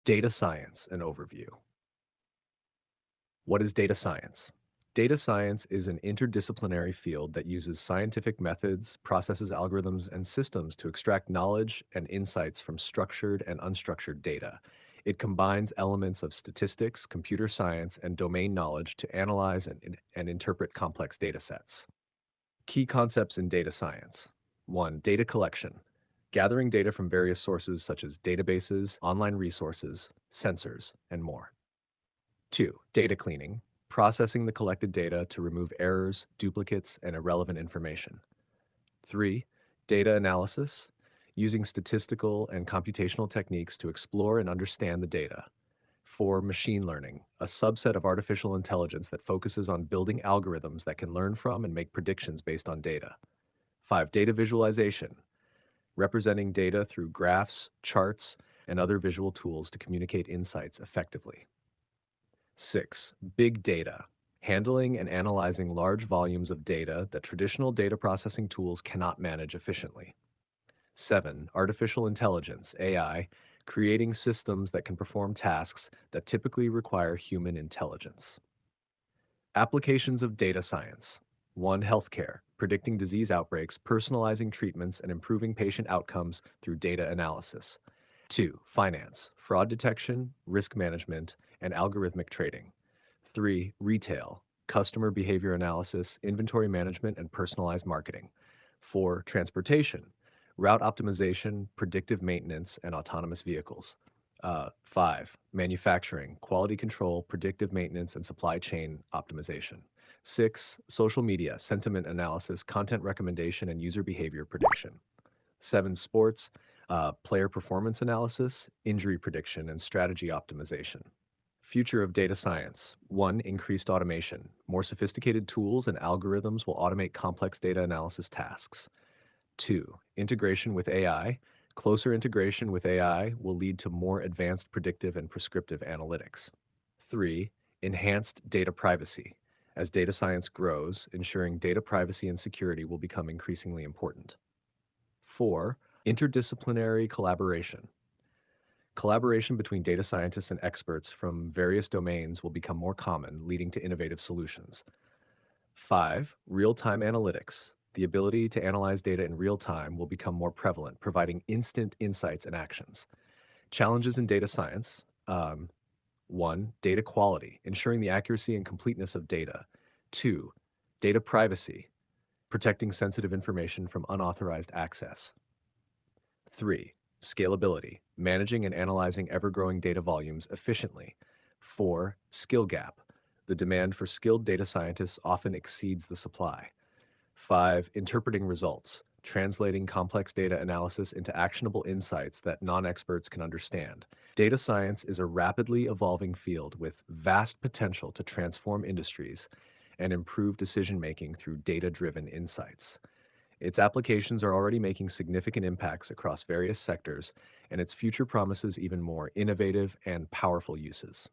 Data science, an overview. What is data science? Data science is an interdisciplinary field that uses scientific methods, processes algorithms, and systems to extract knowledge and insights from structured and unstructured data. It combines elements of statistics, computer science, and domain knowledge to analyze and interpret complex data sets. Key concepts in data science. 1. Data collection. Gathering data from various sources such as databases, online resources, sensors, and more. 2. Data cleaning. Processing the collected data to remove errors, duplicates, and irrelevant information. 3. Data analysis. Using statistical and computational techniques to explore and understand the data. 4. Machine learning, a subset of artificial intelligence that focuses on building algorithms that can learn from and make predictions based on data. 5. Data visualization, representing data through graphs, charts, and other visual tools to communicate insights effectively. 6. Big data, handling and analyzing large volumes of data that traditional data processing tools cannot manage efficiently. 7. Artificial intelligence, AI, creating systems that can perform tasks that typically require human intelligence. Applications of data science. 1. Healthcare, predicting disease outbreaks, personalizing treatments, and improving patient outcomes through data analysis. 2. Finance, fraud detection, risk management, and algorithmic trading. 3. Retail, customer behavior analysis, inventory management, and personalized marketing. 4. Transportation, route optimization, predictive maintenance, and autonomous vehicles. 5. Manufacturing, quality control, predictive maintenance, and supply chain optimization. 6. Social media, sentiment analysis, content recommendation, and user behavior prediction. 7. Sports, player performance analysis, injury prediction, and strategy optimization. Future of data science. 1. Increased automation. More sophisticated tools and algorithms will automate complex data analysis tasks. 2. Integration with AI. Closer integration with AI will lead to more advanced predictive and prescriptive analytics. 3. Enhanced data privacy. As data science grows, ensuring data privacy and security will become increasingly important. 4. Interdisciplinary collaboration. Collaboration between data scientists and experts from various domains will become more common, leading to innovative solutions. 5. Real-time analytics. The ability to analyze data in real time will become more prevalent, providing instant insights and actions. Challenges in data science. 1. Data quality, ensuring the accuracy and completeness of data. 2. Data privacy, protecting sensitive information from unauthorized access. 3. Scalability, managing and analyzing ever-growing data volumes efficiently. 4. Skill gap, the demand for skilled data scientists often exceeds the supply. 5. Interpreting results, translating complex data analysis into actionable insights that non-experts can understand. Data science is a rapidly evolving field with vast potential to transform industries and improve decision-making through data-driven insights. Its applications are already making significant impacts across various sectors, and its future promises even more innovative and powerful uses.